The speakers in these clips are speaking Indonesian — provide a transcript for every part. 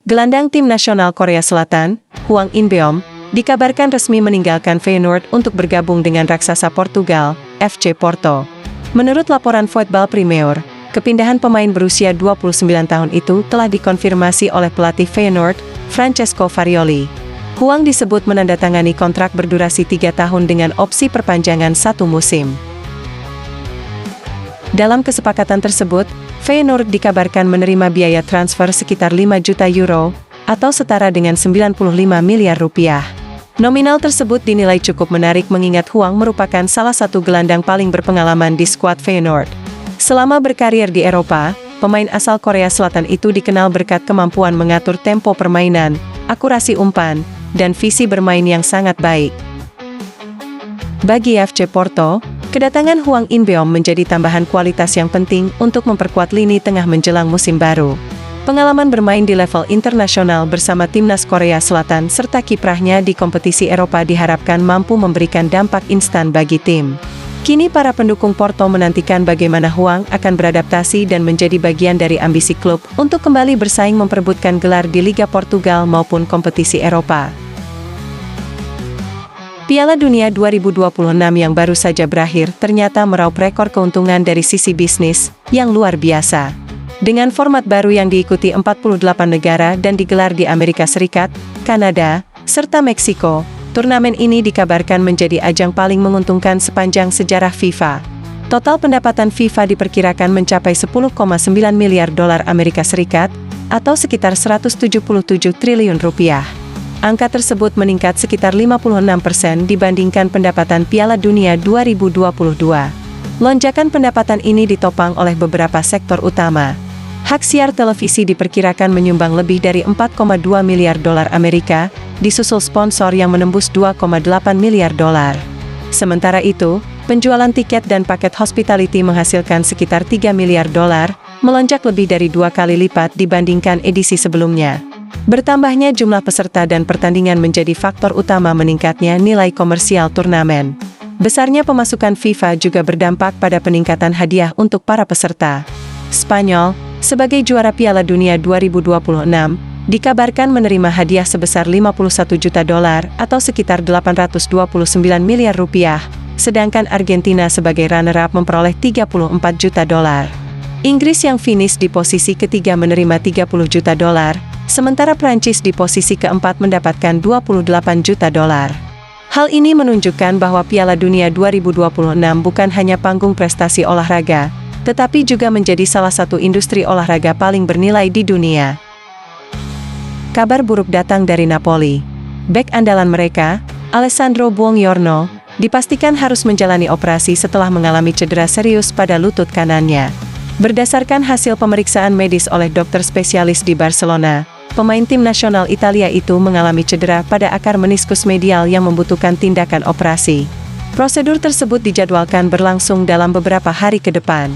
Gelandang tim nasional Korea Selatan, Hwang In-beom, dikabarkan resmi meninggalkan Feyenoord untuk bergabung dengan raksasa Portugal, FC Porto. Menurut laporan Voetbal Premier, kepindahan pemain berusia 29 tahun itu telah dikonfirmasi oleh pelatih Feyenoord, Francesco Farioli. Hwang disebut menandatangani kontrak berdurasi 3 tahun dengan opsi perpanjangan 1 musim. Dalam kesepakatan tersebut, Feyenoord dikabarkan menerima biaya transfer sekitar 5 juta euro, atau setara dengan 95 miliar rupiah. Nominal tersebut dinilai cukup menarik mengingat Hwang merupakan salah satu gelandang paling berpengalaman di skuad Feyenoord. Selama berkarir di Eropa, pemain asal Korea Selatan itu dikenal berkat kemampuan mengatur tempo permainan, akurasi umpan, dan visi bermain yang sangat baik. Bagi FC Porto, kedatangan Hwang In-beom menjadi tambahan kualitas yang penting untuk memperkuat lini tengah menjelang musim baru. Pengalaman bermain di level internasional bersama timnas Korea Selatan serta kiprahnya di kompetisi Eropa diharapkan mampu memberikan dampak instan bagi tim. Kini para pendukung Porto menantikan bagaimana Hwang akan beradaptasi dan menjadi bagian dari ambisi klub untuk kembali bersaing memperebutkan gelar di Liga Portugal maupun kompetisi Eropa. Piala Dunia 2026 yang baru saja berakhir ternyata meraup rekor keuntungan dari sisi bisnis yang luar biasa. Dengan format baru yang diikuti 48 negara dan digelar di Amerika Serikat, Kanada, serta Meksiko, turnamen ini dikabarkan menjadi ajang paling menguntungkan sepanjang sejarah FIFA. Total pendapatan FIFA diperkirakan mencapai 10,9 miliar dolar Amerika Serikat, atau sekitar 177 triliun rupiah. Angka tersebut meningkat sekitar 56% dibandingkan pendapatan Piala Dunia 2022. Lonjakan pendapatan ini ditopang oleh beberapa sektor utama. Hak siar televisi diperkirakan menyumbang lebih dari 4,2 miliar dolar Amerika, disusul sponsor yang menembus 2,8 miliar dolar. Sementara itu, penjualan tiket dan paket hospitality menghasilkan sekitar 3 miliar dolar, melonjak lebih dari 2 kali lipat dibandingkan edisi sebelumnya. Bertambahnya jumlah peserta dan pertandingan menjadi faktor utama meningkatnya nilai komersial turnamen. Besarnya pemasukan FIFA juga berdampak pada peningkatan hadiah untuk para peserta. Spanyol, sebagai juara Piala Dunia 2026, dikabarkan menerima hadiah sebesar 51 juta dolar atau sekitar 829 miliar rupiah, sedangkan Argentina sebagai runner-up memperoleh 34 juta dolar. Inggris yang finish di posisi ketiga menerima 30 juta dolar, sementara Prancis di posisi keempat mendapatkan 28 juta dolar. Hal ini menunjukkan bahwa Piala Dunia 2026 bukan hanya panggung prestasi olahraga, tetapi juga menjadi salah satu industri olahraga paling bernilai di dunia. Kabar buruk datang dari Napoli. Bek andalan mereka, Alessandro Buongiorno, dipastikan harus menjalani operasi setelah mengalami cedera serius pada lutut kanannya. Berdasarkan hasil pemeriksaan medis oleh dokter spesialis di Barcelona, pemain tim nasional Italia itu mengalami cedera pada akar meniskus medial yang membutuhkan tindakan operasi. Prosedur tersebut dijadwalkan berlangsung dalam beberapa hari ke depan.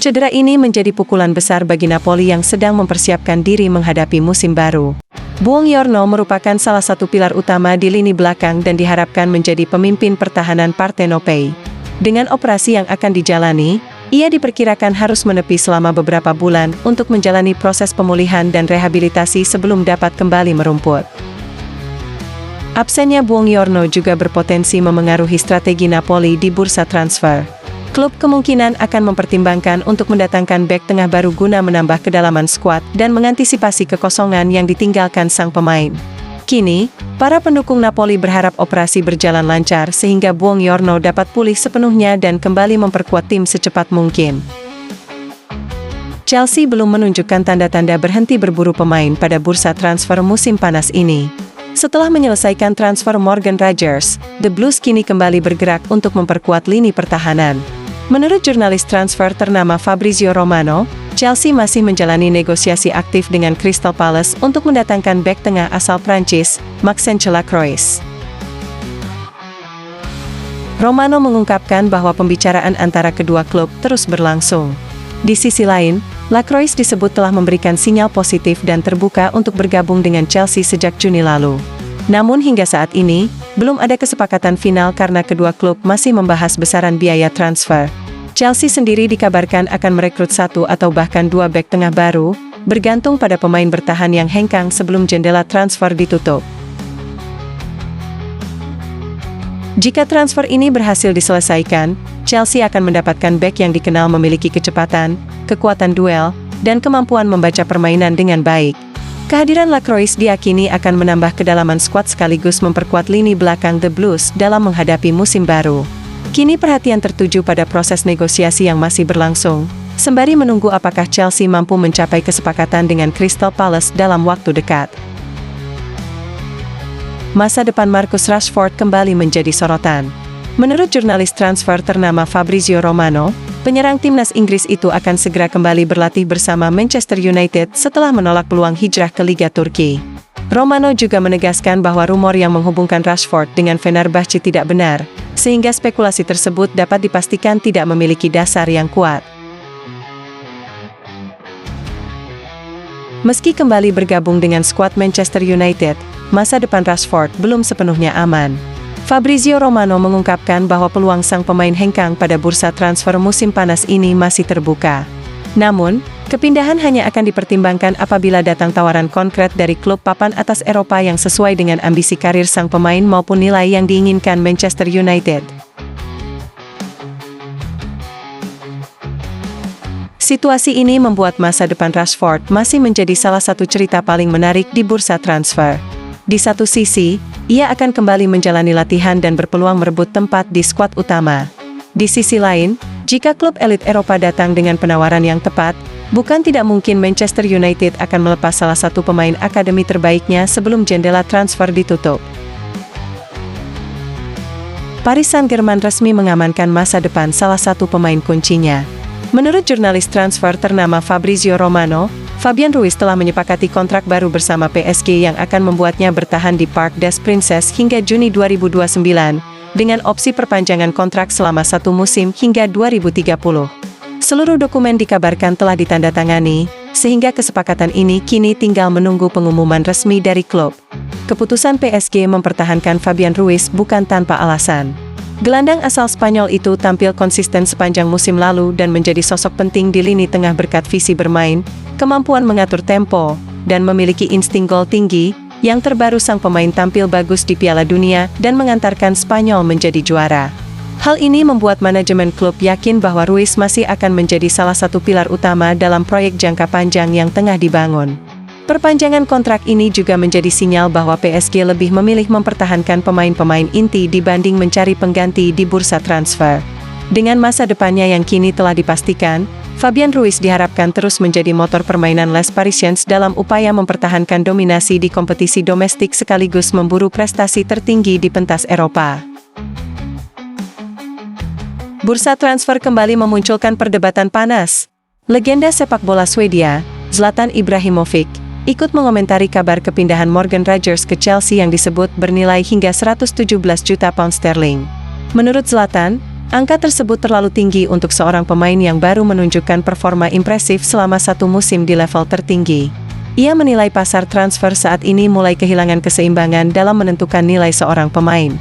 Cedera ini menjadi pukulan besar bagi Napoli yang sedang mempersiapkan diri menghadapi musim baru. Buongiorno merupakan salah satu pilar utama di lini belakang dan diharapkan menjadi pemimpin pertahanan Partenopei. Dengan operasi yang akan dijalani, ia diperkirakan harus menepi selama beberapa bulan untuk menjalani proses pemulihan dan rehabilitasi sebelum dapat kembali merumput. Absennya Buongiorno juga berpotensi memengaruhi strategi Napoli di bursa transfer. Klub kemungkinan akan mempertimbangkan untuk mendatangkan bek tengah baru guna menambah kedalaman skuad dan mengantisipasi kekosongan yang ditinggalkan sang pemain. Kini, para pendukung Napoli berharap operasi berjalan lancar sehingga Buongiorno dapat pulih sepenuhnya dan kembali memperkuat tim secepat mungkin. Chelsea belum menunjukkan tanda-tanda berhenti berburu pemain pada bursa transfer musim panas ini. Setelah menyelesaikan transfer Morgan Rogers, The Blues kini kembali bergerak untuk memperkuat lini pertahanan. Menurut jurnalis transfer ternama Fabrizio Romano, Chelsea masih menjalani negosiasi aktif dengan Crystal Palace untuk mendatangkan bek tengah asal Prancis, Maxence Lacroix. Romano mengungkapkan bahwa pembicaraan antara kedua klub terus berlangsung. Di sisi lain, Lacroix disebut telah memberikan sinyal positif dan terbuka untuk bergabung dengan Chelsea sejak Juni lalu. Namun hingga saat ini, belum ada kesepakatan final karena kedua klub masih membahas besaran biaya transfer. Chelsea sendiri dikabarkan akan merekrut 1 atau bahkan 2 bek tengah baru, bergantung pada pemain bertahan yang hengkang sebelum jendela transfer ditutup. Jika transfer ini berhasil diselesaikan, Chelsea akan mendapatkan bek yang dikenal memiliki kecepatan, kekuatan duel, dan kemampuan membaca permainan dengan baik. Kehadiran Lacroix diyakini akan menambah kedalaman skuad sekaligus memperkuat lini belakang The Blues dalam menghadapi musim baru. Kini perhatian tertuju pada proses negosiasi yang masih berlangsung, sembari menunggu apakah Chelsea mampu mencapai kesepakatan dengan Crystal Palace dalam waktu dekat. Masa depan Marcus Rashford kembali menjadi sorotan. Menurut jurnalis transfer ternama Fabrizio Romano, penyerang timnas Inggris itu akan segera kembali berlatih bersama Manchester United setelah menolak peluang hijrah ke Liga Turki. Romano juga menegaskan bahwa rumor yang menghubungkan Rashford dengan Fenerbahce tidak benar, sehingga spekulasi tersebut dapat dipastikan tidak memiliki dasar yang kuat. Meski kembali bergabung dengan skuad Manchester United, masa depan Rashford belum sepenuhnya aman. Fabrizio Romano mengungkapkan bahwa peluang sang pemain hengkang pada bursa transfer musim panas ini masih terbuka. Namun, kepindahan hanya akan dipertimbangkan apabila datang tawaran konkret dari klub papan atas Eropa yang sesuai dengan ambisi karir sang pemain maupun nilai yang diinginkan Manchester United. Situasi ini membuat masa depan Rashford masih menjadi salah satu cerita paling menarik di bursa transfer. Di satu sisi, ia akan kembali menjalani latihan dan berpeluang merebut tempat di skuad utama. Di sisi lain, jika klub elit Eropa datang dengan penawaran yang tepat, bukan tidak mungkin Manchester United akan melepas salah satu pemain akademi terbaiknya sebelum jendela transfer ditutup. Paris Saint-Germain resmi mengamankan masa depan salah satu pemain kuncinya. Menurut jurnalis transfer ternama Fabrizio Romano, Fabian Ruiz telah menyepakati kontrak baru bersama PSG yang akan membuatnya bertahan di Parc des Princes hingga Juni 2029, dengan opsi perpanjangan kontrak selama 1 musim hingga 2030. Seluruh dokumen dikabarkan telah ditandatangani, sehingga kesepakatan ini kini tinggal menunggu pengumuman resmi dari klub. Keputusan PSG mempertahankan Fabian Ruiz bukan tanpa alasan. Gelandang asal Spanyol itu tampil konsisten sepanjang musim lalu dan menjadi sosok penting di lini tengah berkat visi bermain, kemampuan mengatur tempo, dan memiliki insting gol tinggi. Yang terbaru sang pemain tampil bagus di Piala Dunia dan mengantarkan Spanyol menjadi juara. Hal ini membuat manajemen klub yakin bahwa Ruiz masih akan menjadi salah satu pilar utama dalam proyek jangka panjang yang tengah dibangun. Perpanjangan kontrak ini juga menjadi sinyal bahwa PSG lebih memilih mempertahankan pemain-pemain inti dibanding mencari pengganti di bursa transfer. Dengan masa depannya yang kini telah dipastikan, Fabian Ruiz diharapkan terus menjadi motor permainan Les Parisiens dalam upaya mempertahankan dominasi di kompetisi domestik sekaligus memburu prestasi tertinggi di pentas Eropa. Bursa transfer kembali memunculkan perdebatan panas. Legenda sepak bola Swedia, Zlatan Ibrahimovic, ikut mengomentari kabar kepindahan Morgan Rogers ke Chelsea yang disebut bernilai hingga 117 juta pound sterling. Menurut Zlatan, angka tersebut terlalu tinggi untuk seorang pemain yang baru menunjukkan performa impresif selama 1 musim di level tertinggi. Ia menilai pasar transfer saat ini mulai kehilangan keseimbangan dalam menentukan nilai seorang pemain.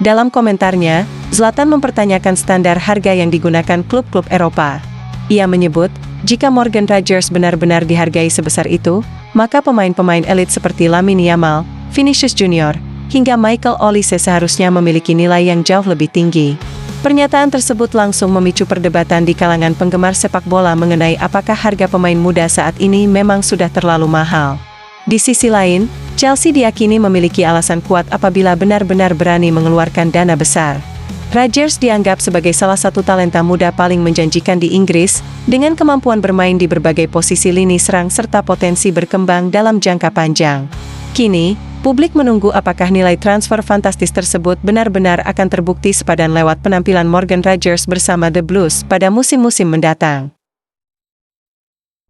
Dalam komentarnya, Zlatan mempertanyakan standar harga yang digunakan klub-klub Eropa. Ia menyebut, jika Morgan Rogers benar-benar dihargai sebesar itu, maka pemain-pemain elit seperti Lamine Yamal, Vinicius Junior, hingga Michael Olise seharusnya memiliki nilai yang jauh lebih tinggi. Pernyataan tersebut langsung memicu perdebatan di kalangan penggemar sepak bola mengenai apakah harga pemain muda saat ini memang sudah terlalu mahal. Di sisi lain, Chelsea diyakini memiliki alasan kuat apabila benar-benar berani mengeluarkan dana besar. Rogers dianggap sebagai salah satu talenta muda paling menjanjikan di Inggris, dengan kemampuan bermain di berbagai posisi lini serang serta potensi berkembang dalam jangka panjang. Kini, publik menunggu apakah nilai transfer fantastis tersebut benar-benar akan terbukti sepadan lewat penampilan Morgan Rogers bersama The Blues pada musim-musim mendatang.